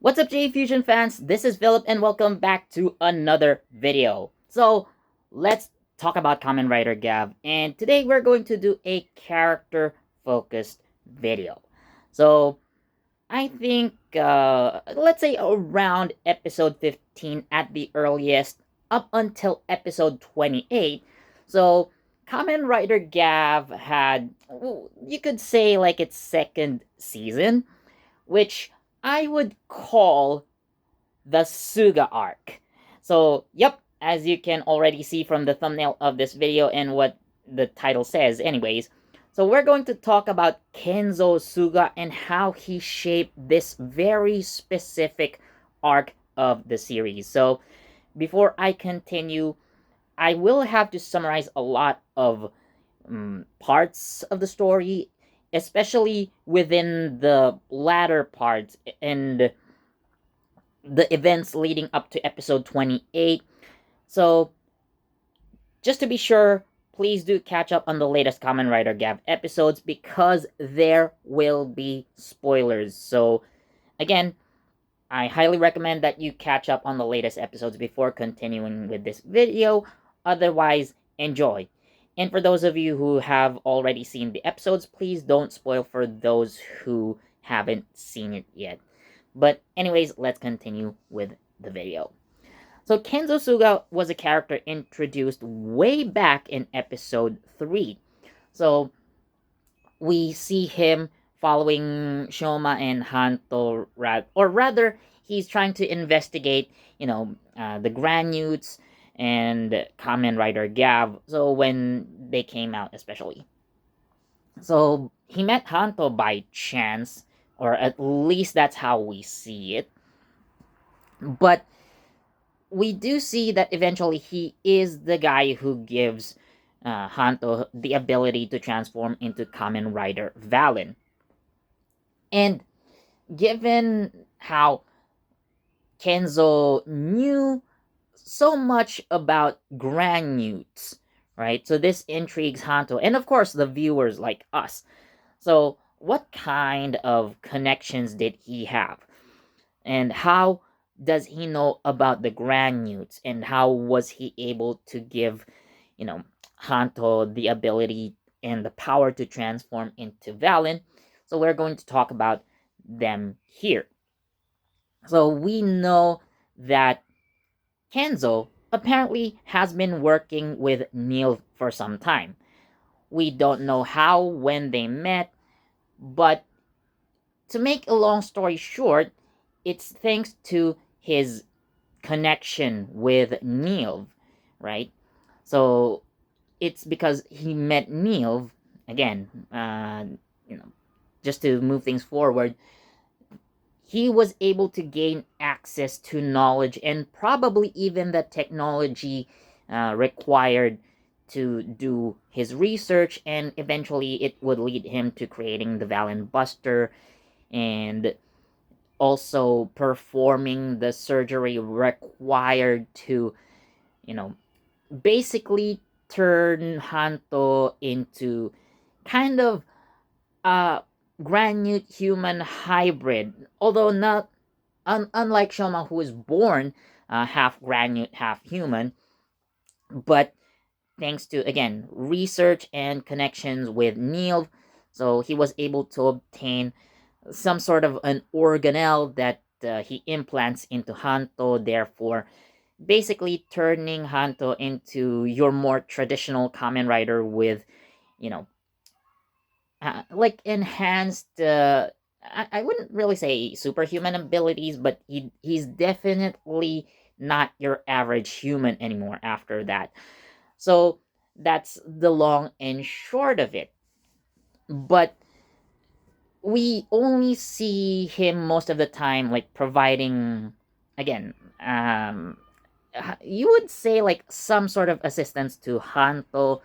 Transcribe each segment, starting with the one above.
What's up, JEFusion fans? This is Philip, and welcome back to another video. So, let's talk about Kamen Rider Gavv, and today we're going to do a character-focused video. So, I think, let's say around episode 15 at the earliest, up until episode 28. So, Kamen Rider Gavv had, you could say, like its second season, which I would call the Suga arc. So, yep, as you can already see from the thumbnail of this video and what the title says, anyways. So, we're going to talk about Kenzo Suga and how he shaped this very specific arc of the series. So, before I continue, I will have to summarize a lot of parts of the story, especially within the latter parts and the events leading up to episode 28. So, just to be sure, please do catch up on the latest Kamen Rider Gavv episodes because there will be spoilers. So, again, I highly recommend that you catch up on the latest episodes before continuing with this video. Otherwise, enjoy. And for those of you who have already seen the episodes, please don't spoil for those who haven't seen it yet. But anyways, let's continue with the video. So Kenzo Suga was a character introduced way back in episode 3. So we see him following Shoma and Hanto, or rather, he's trying to investigate, the Granutes and Kamen Rider Gavv. So when they came out, especially. So he met Hanto by chance, or at least that's how we see it. But we do see that eventually he is the guy who gives Hanto the ability to transform into Kamen Rider Valen. And given how Kenzo knew so much about Granutes, right? So this intrigues Hanto, and of course the viewers like us. So what kind of connections did he have? And how does he know about the Granutes? And how was he able to give, Hanto the ability and the power to transform into Valen? So we're going to talk about them here. So we know that Kenzo apparently has been working with Neil for some time. We don't know how, when they met, but to make a long story short, it's thanks to his connection with Neil, right? So it's because he met Neil again. Just to move things forward, he was able to gain access to knowledge and probably even the technology required to do his research, and eventually it would lead him to creating the Valen Buster and also performing the surgery required to, basically turn Hanto into kind of a Granute human hybrid. Although not unlike Shoma, who was born half Granute, half human, but thanks to, again, research and connections with Neil, so he was able to obtain some sort of an organelle that he implants into Hanto, therefore basically turning Hanto into your more traditional Kamen Rider with, you know, like enhanced, I wouldn't really say superhuman abilities, but he's definitely not your average human anymore after that. So that's the long and short of it. But we only see him most of the time like providing, again, you would say like some sort of assistance to Hanto,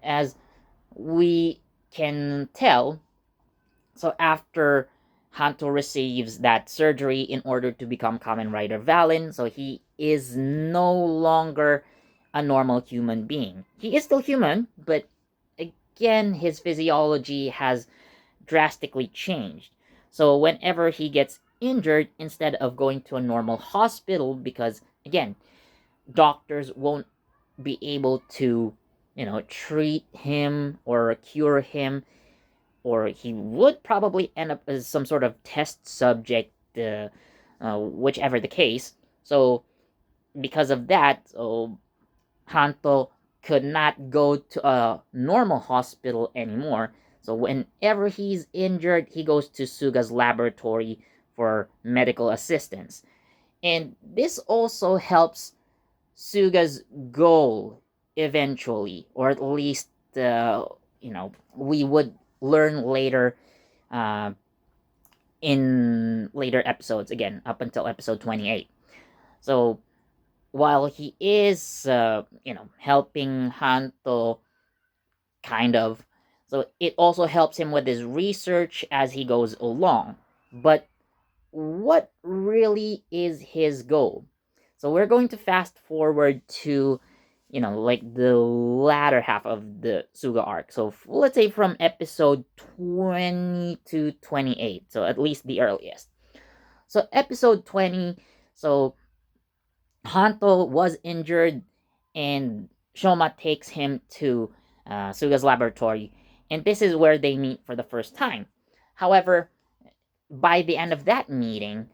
as we can tell. So after Hanto receives that surgery in order to become Kamen Rider Valen, so he is no longer a normal human being. He is still human, but again, his physiology has drastically changed. So whenever he gets injured instead of going to a normal hospital because, again, doctors won't be able to, treat him or cure him, or he would probably end up as some sort of test subject, whichever the case. So, because of that, so Hanto could not go to a normal hospital anymore. So whenever he's injured, he goes to Suga's laboratory for medical assistance. And this also helps Suga's goal eventually, or at least, we would learn later, uh, in later episodes, again, up until episode 28. So while he is, helping Hanto, kind of, so it also helps him with his research as he goes along. But what really is his goal? So we're going to fast forward to, like the latter half of the Suga arc. So let's say from episode 20 to 28. So at least the earliest. So episode 20, so Hanto was injured, and Shoma takes him to Suga's laboratory, and this is where they meet for the first time. However, by the end of that meeting,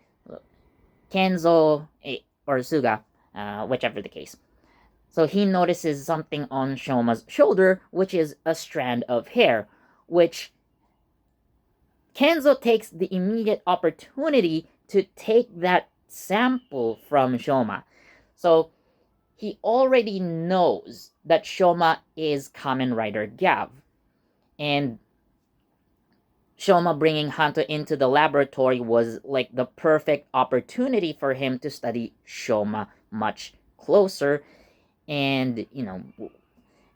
Kenzo, or Suga, whichever the case, so he notices something on Shoma's shoulder, which is a strand of hair, which Kenzo takes the immediate opportunity to take that sample from Shoma. So he already knows that Shoma is Kamen Rider Gavv, and Shoma bringing Hanto into the laboratory was like the perfect opportunity for him to study Shoma much closer and,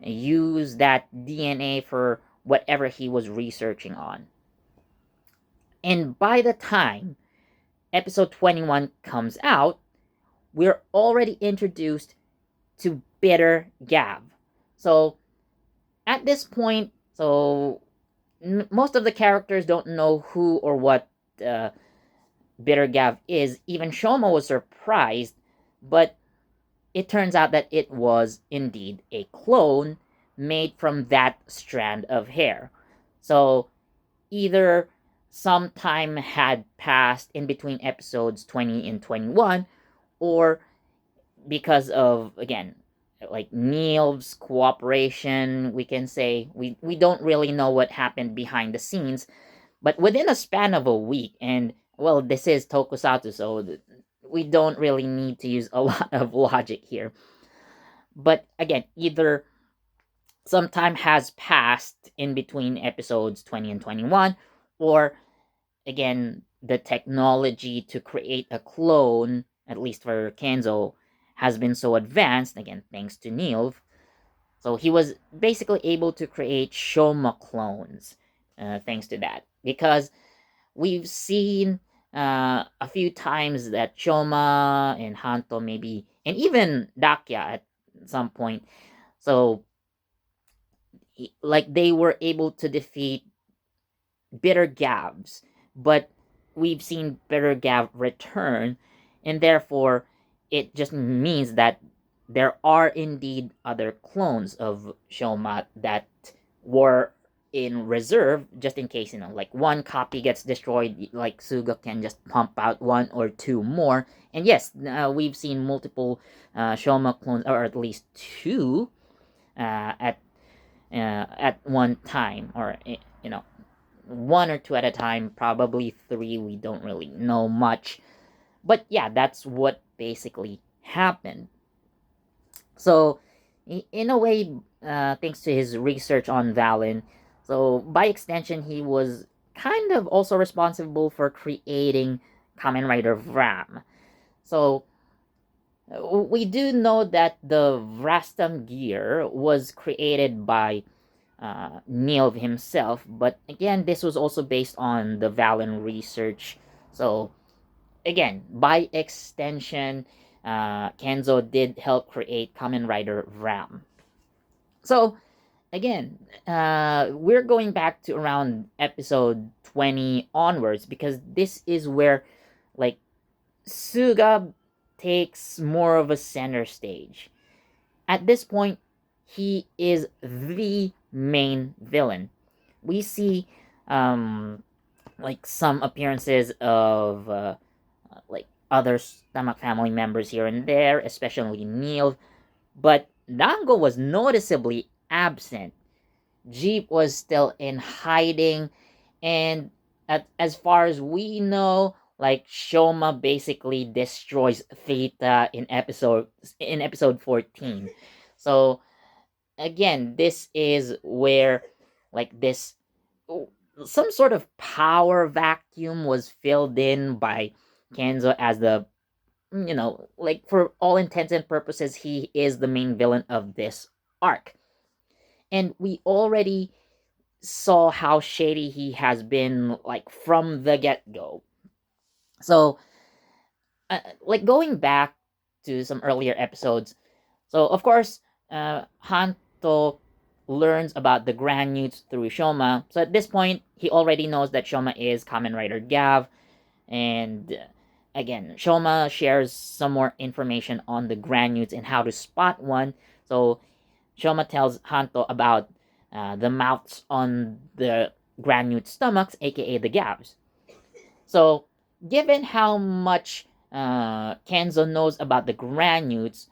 use that DNA for whatever he was researching on. And by the time episode 21 comes out, we're already introduced to Bitter Gavv. So at this point, so most of the characters don't know who or what Bitter Gavv is. Even Shoma was surprised, but it turns out that it was indeed a clone made from that strand of hair. So either some time had passed in between episodes 20 and 21, or because of, again, like Neil's cooperation, we can say we don't really know what happened behind the scenes, but within a span of a week, and well, this is Tokusatsu, so we don't really need to use a lot of logic here. But again, either some time has passed in between episodes 20 and 21, or again, the technology to create a clone, at least for Kenzo, has been so advanced, again, thanks to Neil. So he was basically able to create Shoma clones, thanks to that. Because we've seen a few times that Shoma and Hanto, maybe, and even Dakya at some point, so like they were able to defeat Bitter Gavs, but we've seen Bitter Gavv return, and therefore it just means that there are indeed other clones of Shoma that were in reserve, just in case, like one copy gets destroyed, like Suga can just pump out one or two more. And yes, we've seen multiple Shoma clones, or at least two, at one time, or one or two at a time, probably three, we don't really know much. But yeah, that's what basically happened. So, in a way, thanks to his research on Valen, so by extension, he was kind of also responsible for creating Kamen Rider Vram. So, we do know that the Vrastam gear was created by Neil himself, but again, this was also based on the Valen research. So, again, by extension, Kenzo did help create Kamen Rider Vram. So, again, we're going back to around episode 20 onwards, because this is where like Suga takes more of a center stage. At this point, he is the main villain. We see like some appearances of like other stomach family members here and there, especially Neil, but Dango was noticeably absent. Jeep was still in hiding, and as far as we know, like Shoma basically destroys Theta in episode 14. So again, this is where like this some sort of power vacuum was filled in by Kenzo as the like for all intents and purposes he is the main villain of this arc. And we already saw how shady he has been like from the get-go. So like going back to some earlier episodes, so of course Hanto learns about the Granutes through Shoma. So at this point he already knows that Shoma is Kamen Rider Gavv. And again, Shoma shares some more information on the Granutes and how to spot one. So Shoma tells Hanto about the mouths on the Granute stomachs, aka the Gavs. So, given how much Kenzo knows about the Granutes,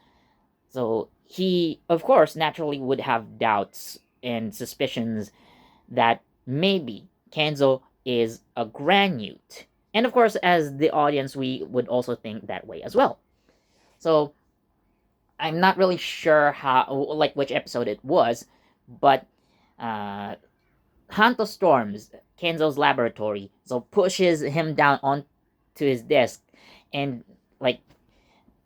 so he, of course, naturally would have doubts and suspicions that maybe Kenzo is a Granute. And of course, as the audience, we would also think that way as well. So, I'm not really sure like which episode it was, but uh, Hanto storms Kenzo's laboratory, so pushes him down onto his desk, and like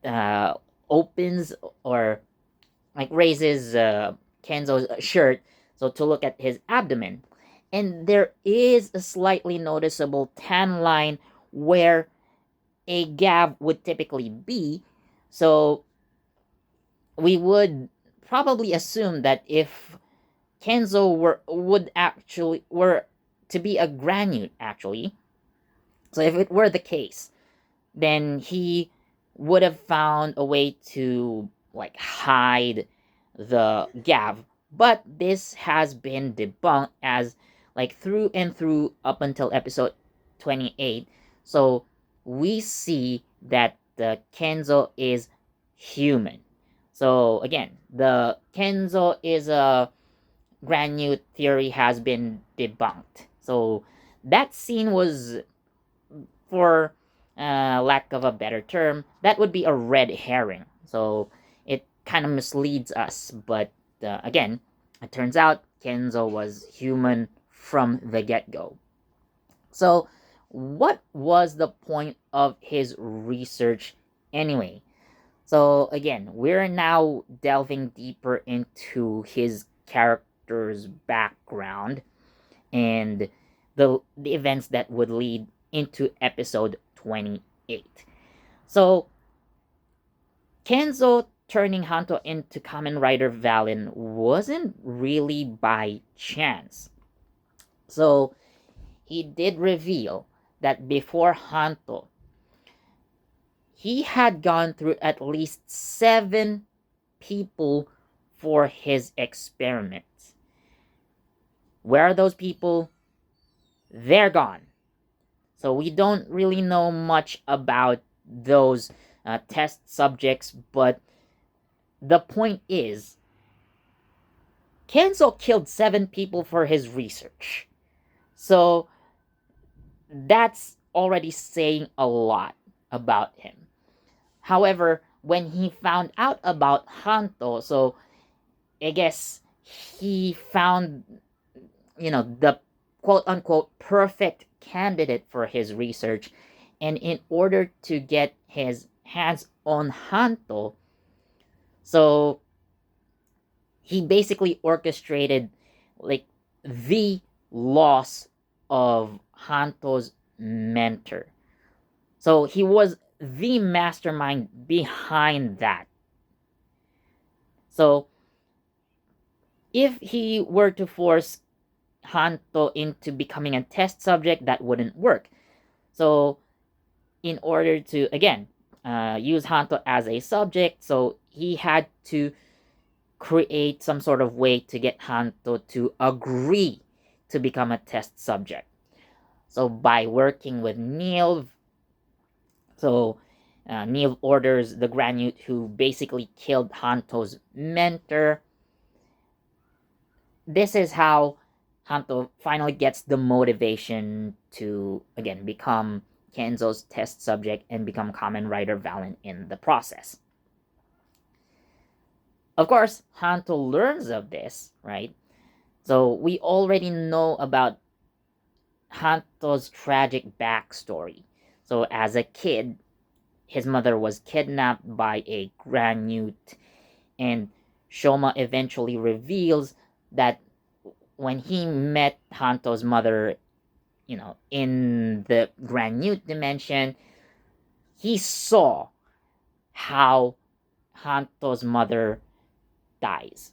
uh, opens or like raises Kenzo's shirt so to look at his abdomen, and there is a slightly noticeable tan line where a Gavv would typically be. So we would probably assume that if Kenzo were to be a Granute actually, so if it were the case, then he would have found a way to like hide the Gavv. But this has been debunked as like through and through up until episode 28. So we see that the Kenzo is human. So again, the Kenzo is a Granute theory has been debunked. So that scene was, for lack of a better term, that would be a red herring. So it kind of misleads us. But again, it turns out Kenzo was human from the get go. So, what was the point of his research anyway? So, again, we're now delving deeper into his character's background and the events that would lead into episode 28. So, Kenzo turning Hanto into Kamen Rider Valen wasn't really by chance. So, he did reveal that before Hanto, he had gone through at least 7 people for his experiments. Where are those people? They're gone. So we don't really know much about those test subjects, but the point is, Kenzo killed 7 people for his research. So that's already saying a lot about him. However, when he found out about Hanto, so I guess he found, the quote unquote perfect candidate for his research. And in order to get his hands on Hanto, so he basically orchestrated like the loss of Hanto's mentor. So he was the mastermind behind that. So if he were to force Hanto into becoming a test subject, that wouldn't work. So in order to, again, use Hanto as a subject, so he had to create some sort of way to get Hanto to agree to become a test subject. So by working with Neil, so Neil orders the Granute, who basically killed Hanto's mentor. This is how Hanto finally gets the motivation to, again, become Kenzo's test subject and become Kamen Rider Valen in the process. Of course, Hanto learns of this, right? So we already know about Hanto's tragic backstory. So as a kid, his mother was kidnapped by a Granute, and Shoma eventually reveals that when he met Hanto's mother, in the Granute dimension, he saw how Hanto's mother dies.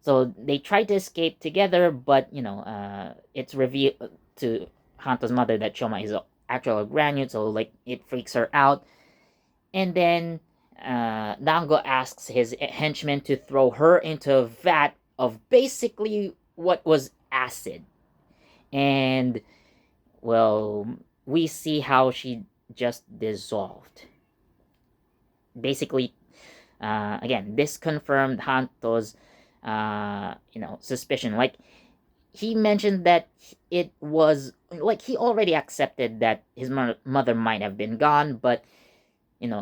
So they try to escape together, but it's revealed to Hanto's mother that Shoma is actually a Granute, so like it freaks her out. And then Dango asks his henchmen to throw her into a vat of basically what was acid. And, well, we see how she just dissolved. Basically, again, this confirmed Hanto's, suspicion. Like, he mentioned that it was, like, he already accepted that his mother might have been gone, but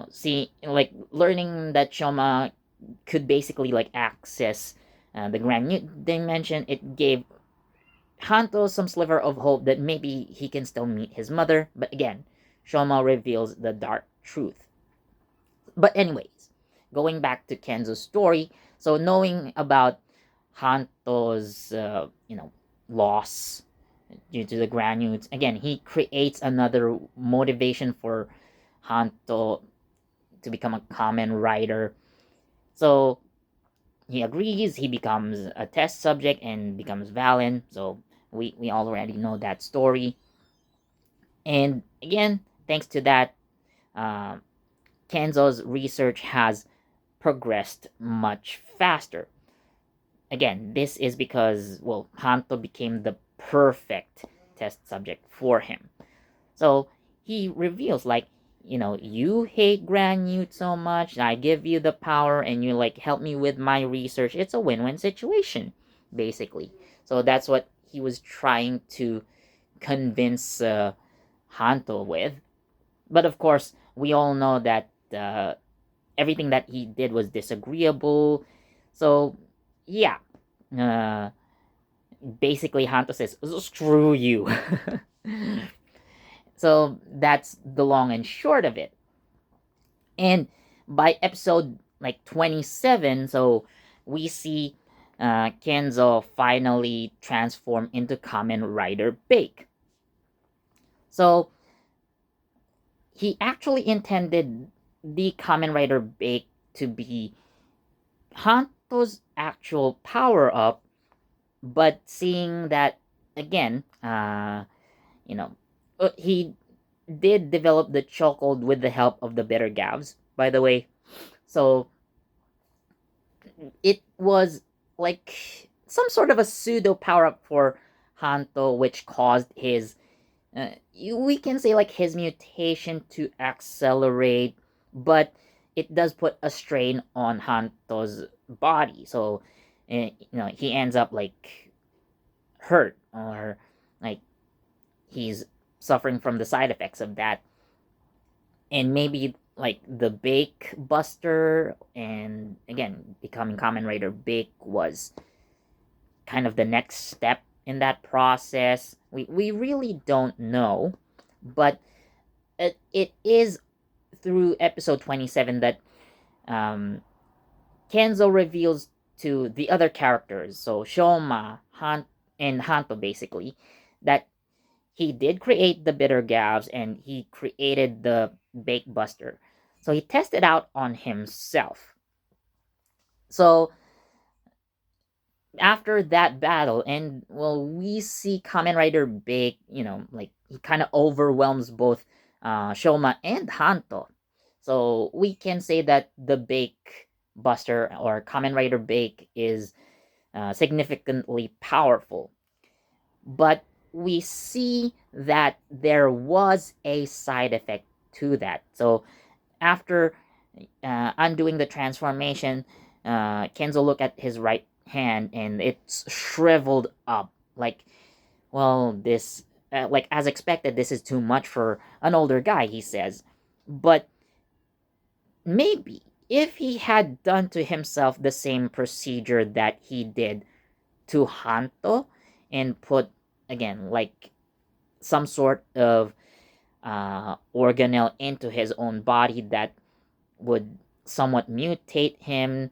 see, like, learning that Shoma could basically like access the Grand New Dimension, it gave Hanto some sliver of hope that maybe he can still meet his mother. But again, Shoma reveals the dark truth. But anyways, going back to Kenzo's story, so knowing about Hanto's loss due to the Granutes, again, he creates another motivation for Hanto to become a Kamen Rider. So he agrees, he becomes a test subject and becomes Valen. So we already know that story. And again, thanks to that, uh, Kenzo's research has progressed much faster. Again, this is because, well, Hanto became the perfect test subject for him. So he reveals, like, you hate Granute so much, I give you the power, and you, like, help me with my research. It's a win-win situation, basically. So that's what he was trying to convince Hanto with. But of course, we all know that everything that he did was disagreeable. So, yeah. Uh, Basically, Hanto says, screw you. So that's the long and short of it. And by episode like 27, so we see Kenzo finally transform into Kamen Rider Bake. So he actually intended the Kamen Rider Bake to be Hanto's actual power up, but seeing that, again, he did develop the chokehold with the help of the bitter Gavs, by the way. So it was like some sort of a pseudo power up for Hanto, which caused his, we can say, like, his mutation to accelerate, but it does put a strain on Hanto's body. So, he ends up like hurt, or like he's suffering from the side effects of that. And maybe like the Bake Buster, and again, becoming Kamen Rider Bake was kind of the next step in that process. We really don't know, but it is through episode 27 that Kenzo reveals to the other characters, so Shoma, and Hanto, basically, that he did create the bitter Gavs and he created the Bake Buster. So he tested out on himself. So after that battle, and, well, we see Kamen Rider Bake, like, he kind of overwhelms both Shoma and Hanto. So we can say that the Bake Buster or Kamen Rider Bake is significantly powerful. But we see that there was a side effect to that. So after undoing the transformation, Kenzo looked at his right hand and it's shriveled up. Like, well, this, like as expected, this is too much for an older guy, he says. But maybe if he had done to himself the same procedure that he did to Hanto and put, again, like some sort of organelle into his own body that would somewhat mutate him.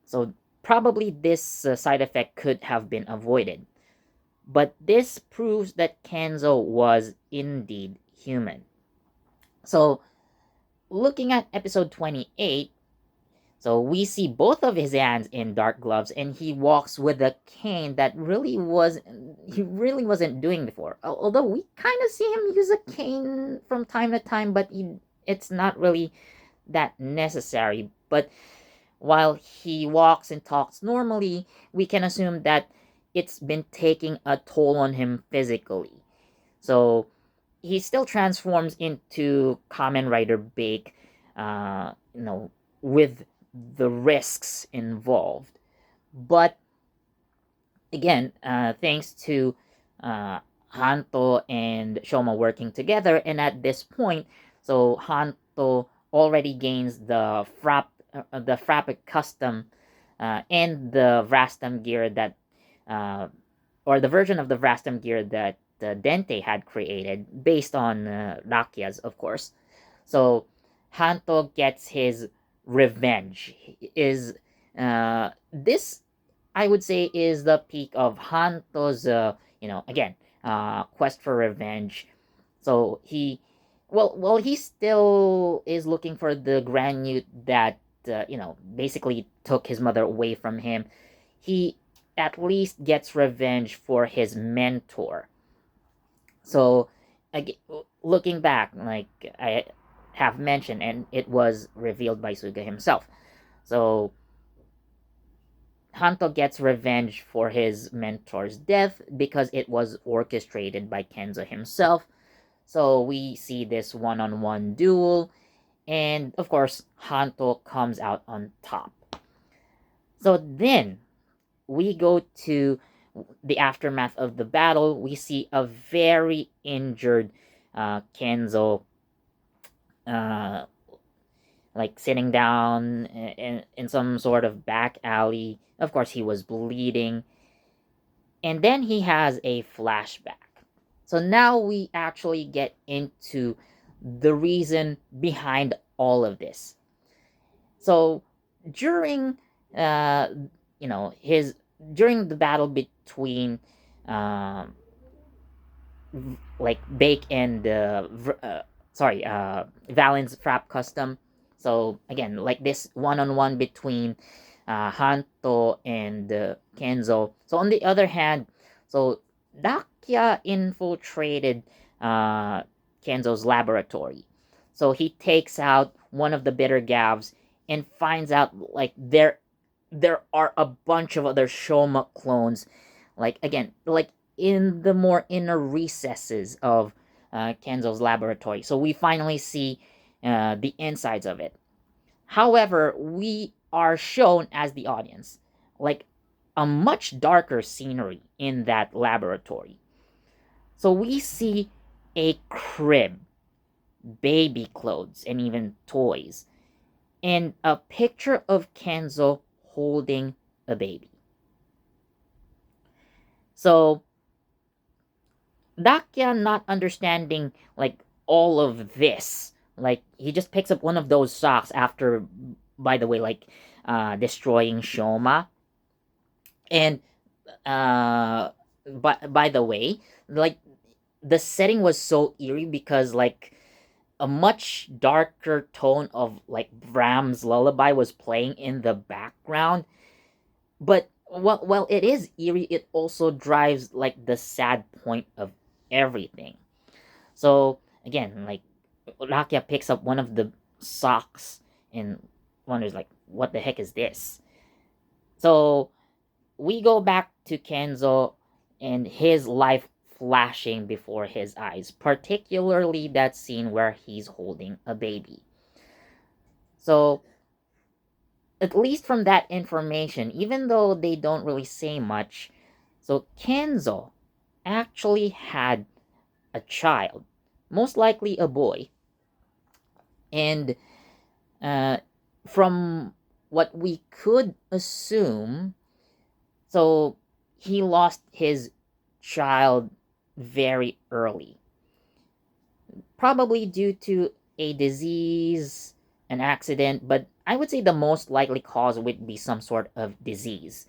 So probably this side effect could have been avoided. But this proves that Kenzo was indeed human. So looking at episode 28, so we see both of his hands in dark gloves, and he walks with a cane that he really wasn't doing before. Although we kind of see him use a cane from time to time, but it's not really that necessary. But while he walks and talks normally, we can assume that it's been taking a toll on him physically. So he still transforms into Kamen Rider Bake, with the risks involved. But again, thanks to Hanto and Shoma working together, and at this point, so Hanto already gains the Frappe custom and the Vrastam gear that, or the version of the Vrastam gear that Dente had created based on Rakia's, of course. So Hanto gets his revenge. Is this, I would say, is the peak of Hanto's, again, quest for revenge. So he still is looking for the granite that, basically took his mother away from him. He at least gets revenge for his mentor. So, again, looking back, like I have mentioned, and it was revealed by Suga himself. So, Hanto gets revenge for his mentor's death because it was orchestrated by Kenzo himself. So we see this one-on-one duel, and of course, Hanto comes out on top. So then we go to the aftermath of the battle. We see a very injured Kenzo, uh, like sitting down in some sort of back alley. Of course, he was bleeding. And then he has a flashback. So now we actually get into the reason behind all of this. So during uh his during the battle between um like Bake and Valen's Frap custom. So again, like this one-on-one between Hanto and Kenzo. So on the other hand, so Dakia infiltrated Kenzo's laboratory. So he takes out one of the bitter Gavs and finds out like there are a bunch of other Shoma clones, like again, like in the more inner recesses of Kenzo's laboratory. So we finally see the insides of it. However, we are shown as the audience like a much darker scenery in that laboratory. So we see a crib, baby clothes, and even toys, and a picture of Kenzo holding a baby. So Dakia, not understanding like all of this, like he just picks up one of those socks after, by the way, like destroying Shoma. And by the way, like the setting was so eerie because like a much darker tone of like Bram's lullaby was playing in the background. But while it is eerie, it also drives like the sad point of everything. So again, like Rakia picks up one of the socks and wonders like, what the heck is this? So we go back to Kenzo and his life flashing before his eyes, particularly that scene where he's holding a baby. So at least from that information, even though they don't really say much, so Kenzo actually had a child, most likely a boy. And uh, from what we could assume, so he lost his child very early, probably due to a disease, an accident, but I would say the most likely cause would be some sort of disease.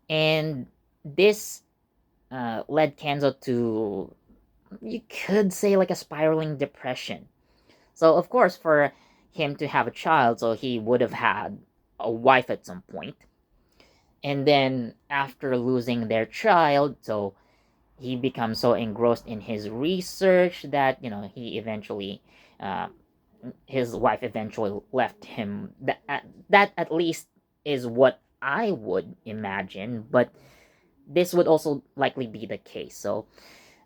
And this led Kenzo to, you could say, like a spiraling depression. So, of course, for him to have a child, so he would have had a wife at some point. And then, after losing their child, so he becomes so engrossed in his research that, he eventually, uh, his wife eventually left him. That at least is what I would imagine, but this would also likely be the case. So,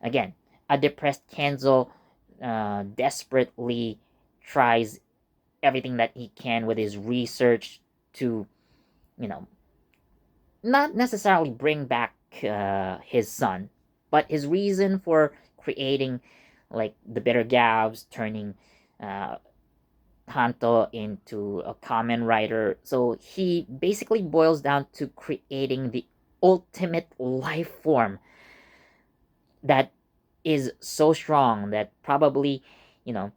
again, a depressed Kenzo desperately tries everything that he can with his research to, you know, not necessarily bring back his son, but his reason for creating like the bitter Gavs, turning uh, Hanto into a Kamen Rider. So he basically boils down to creating the ultimate life form that is so strong that probably, you know,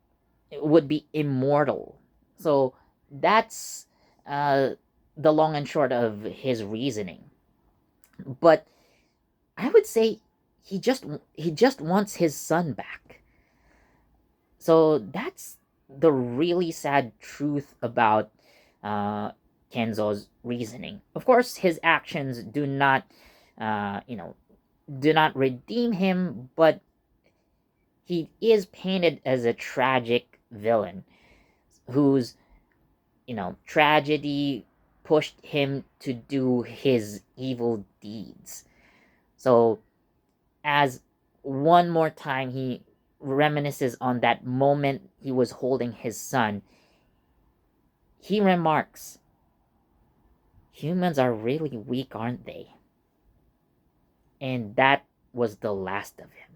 would be immortal. So that's uh, the long and short of his reasoning. But I would say he just wants his son back. So that's the really sad truth about uh, Kenzo's reasoning. Of course, his actions uh, you know, do not redeem him, but he is painted as a tragic villain whose, tragedy pushed him to do his evil deeds. So, as one more time he reminisces on that moment he was holding his son, he remarks, humans are really weak, aren't they? And that was the last of him.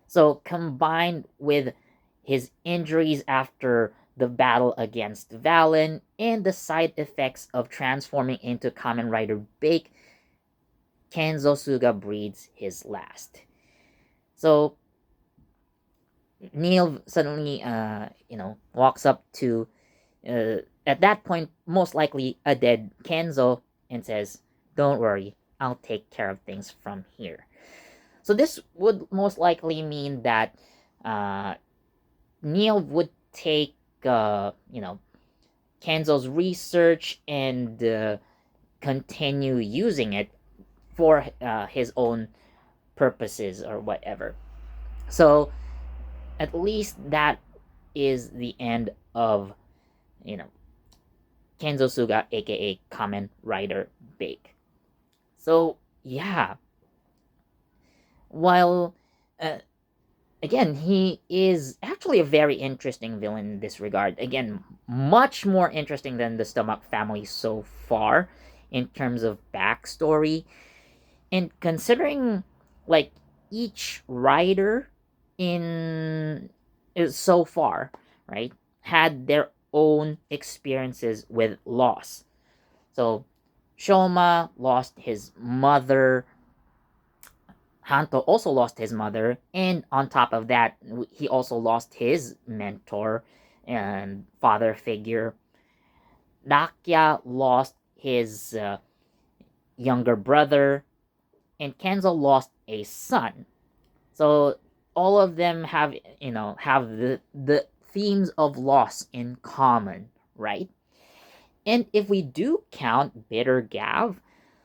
So, combined with his injuries after the battle against Valen and the side effects of transforming into Kamen Rider Bake, Kenzo Suga breathes his last. So, Neil suddenly, walks up to, at that point, most likely a dead Kenzo and says, "Don't worry, I'll take care of things from here." So this would most likely mean that uh, Neil would take, Kenzo's research and continue using it for his own purposes or whatever. So at least that is the end of, you know, Kenzo Suga, aka Kamen Rider Bake. So yeah, while uh, again he is actually a very interesting villain in this regard. Again, much more interesting than the Stomach family so far in terms of backstory, and considering like each rider in is so far, right, had their own experiences with loss. So Shoma lost his mother, Hanto also lost his mother, and on top of that he also lost his mentor and father figure. Nakya lost his younger brother, and Kenzo lost a son. So all of them have the themes of loss in common, right? And if we do count Bitter Gav,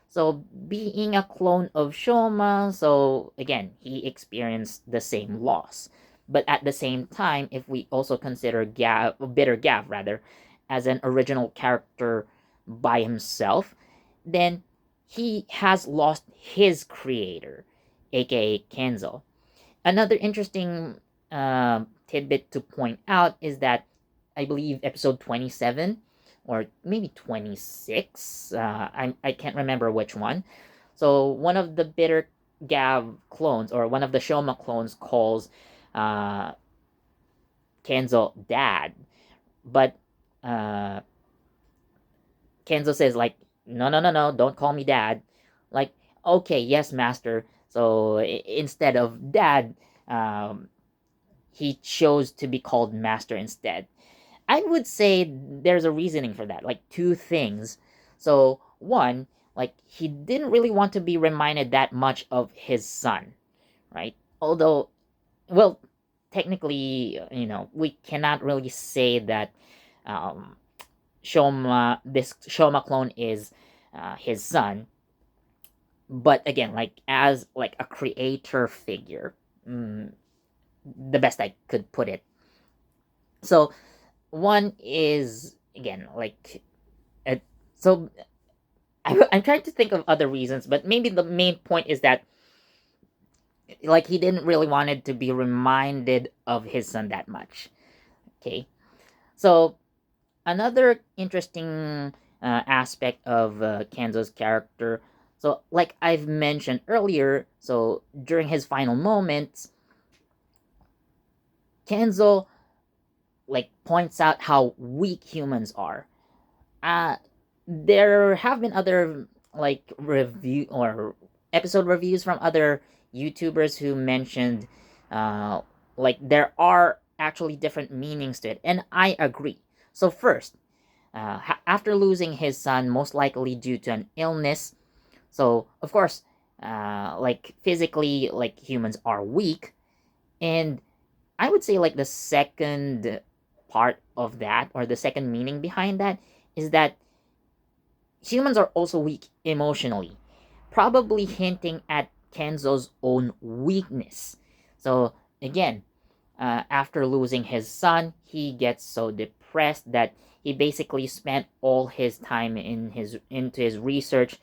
so being a clone of Shoma, so again he experienced the same loss. But at the same time, if we also consider Bitter Gav rather, as an original character by himself, then he has lost his creator, aka Kenzo. Another interesting tidbit to point out is that I believe episode 27 or maybe 26, I can't remember which one. So one of the Bitter Gav clones, or one of the Shoma clones, calls uh, Kenzo dad. But uh, Kenzo says, like, no, no, no, no, don't call me dad. Like, okay, yes, master. So instead of dad, um, he chose to be called master instead. I would say there's a reasoning for that, like two things. So, one, like he didn't really want to be reminded that much of his son, right? Although, well, technically, we cannot really say that um, this Shoma clone is his son. But again, like as like a creator figure, mm, the best I could put it. So one is again like uh, so I'm trying to think of other reasons, but maybe the main point is that like he didn't really wanted to be reminded of his son that much. Okay, so another interesting aspect of Kenzo's character. So, like I've mentioned earlier, so during his final moments, Kenzo like points out how weak humans are. Uh, there have been other like review or episode reviews from other YouTubers who mentioned like there are actually different meanings to it, and I agree. So first, after losing his son, most likely due to an illness, so of course, like physically, like humans are weak, and I would say like the second part of that, or the second meaning behind that, is that humans are also weak emotionally, probably hinting at Kenzo's own weakness. So again, after losing his son, he gets so depressed that he basically spent all his time into his research,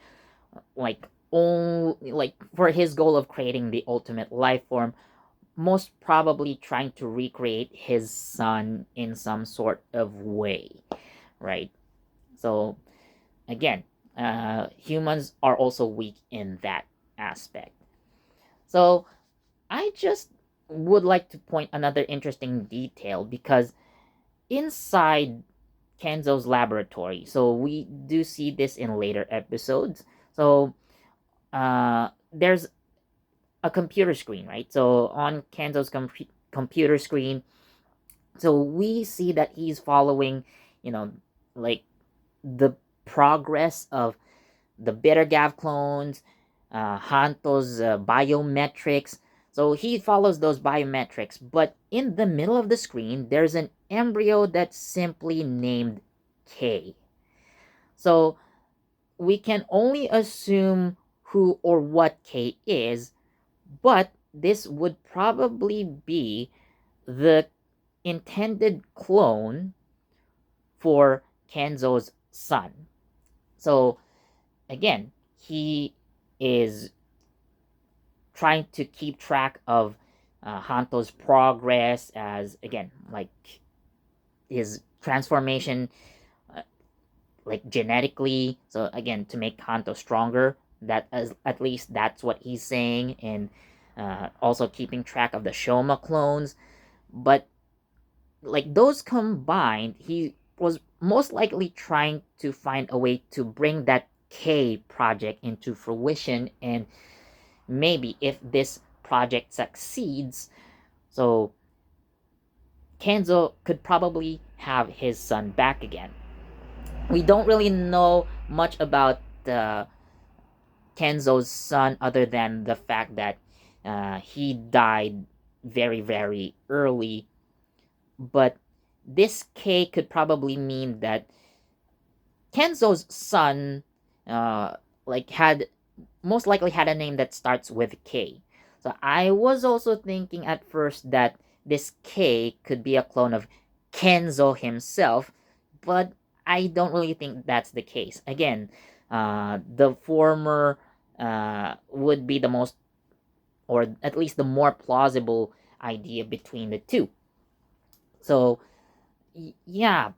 like like for his goal of creating the ultimate life form, most probably trying to recreate his son in some sort of way, right? So again, humans are also weak in that aspect. So I just would like to point another interesting detail, because inside Kenzo's laboratory, so we do see this in later episodes. So there's a computer screen, right? So on Kenzo's computer screen, so we see that he's following, you know, like the progress of the Bitter Gav clones, Hanto's biometrics. So he follows those biometrics, but in the middle of the screen, there's an embryo that's simply named K. So we can only assume who or what K is, but this would probably be the intended clone for Kenzo's son. So again, he is trying to keep track of Hanto's progress, as again, like his transformation, uh, like genetically. So again, to make Hanto stronger. That as at least that's what he's saying, and also keeping track of the Shoma clones. But like those combined, he was most likely trying to find a way to bring that K project into fruition, and maybe if this project succeeds, so Kenzo could probably have his son back again. We don't really know much about Kenzo's son other than the fact that he died very, very early. But this K could probably mean that Kenzo's son, like had most likely had a name that starts with K. So I was also thinking at first that this K could be a clone of Kenzo himself, but I don't really think that's the case. Again, the former would be the most, or at least the more plausible idea between the two. So, yeah,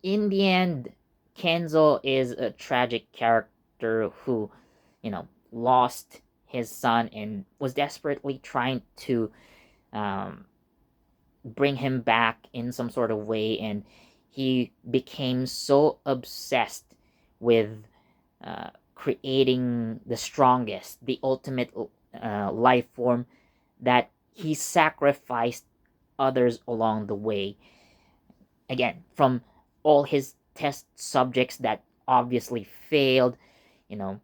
in the end, Kenzo is a tragic character who, lost his son and was desperately trying to um, bring him back in some sort of way, and he became so obsessed with creating the strongest, the ultimate life form, that he sacrificed others along the way. Again, from all his test subjects that obviously failed, you know,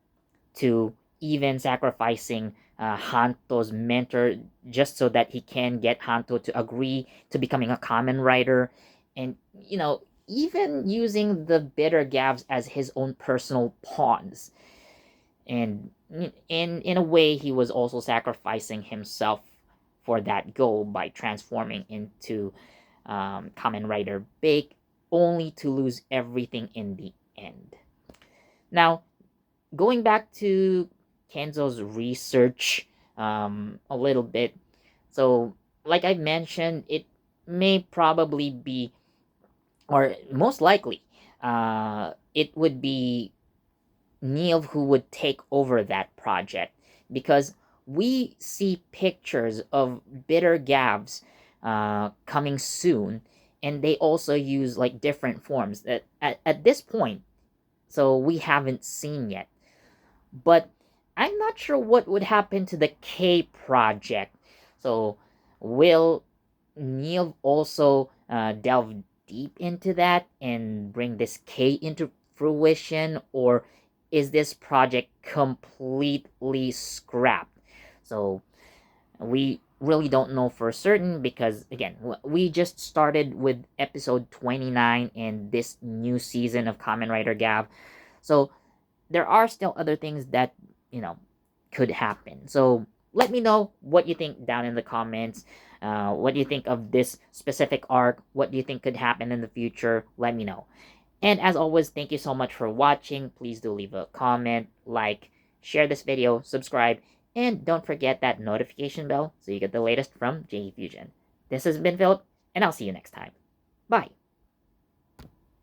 to even sacrificing Hanto's mentor just so that he can get Hanto to agree to becoming a Kamen Rider, and even using the bitter Gavs as his own personal pawns. And in a way, he was also sacrificing himself for that goal by transforming into Kamen Rider Bake, only to lose everything in the end. Now, going back to Kenzo's research a little bit, so like I mentioned, it may probably be, or most likely, it would be Neil who would take over that project, because we see pictures of bitter Gavs coming soon, and they also use like different forms that at this point, so we haven't seen yet. But I'm not sure what would happen to the K project. So will Neil also delve deep into that and bring this K into fruition, or is this project completely scrapped? So we really don't know for certain, because again, we just started with episode 29 in this new season of Kamen Rider Gavv. So there are still other things that could happen. So let me know what you think down in the comments. What do you think of this specific arc? What do you think could happen in the future? Let me know. And as always, thank you so much for watching. Please do leave a comment, like, share this video, subscribe, and don't forget that notification bell so you get the latest from JEFusion. This has been Philip, and I'll see you next time. Bye.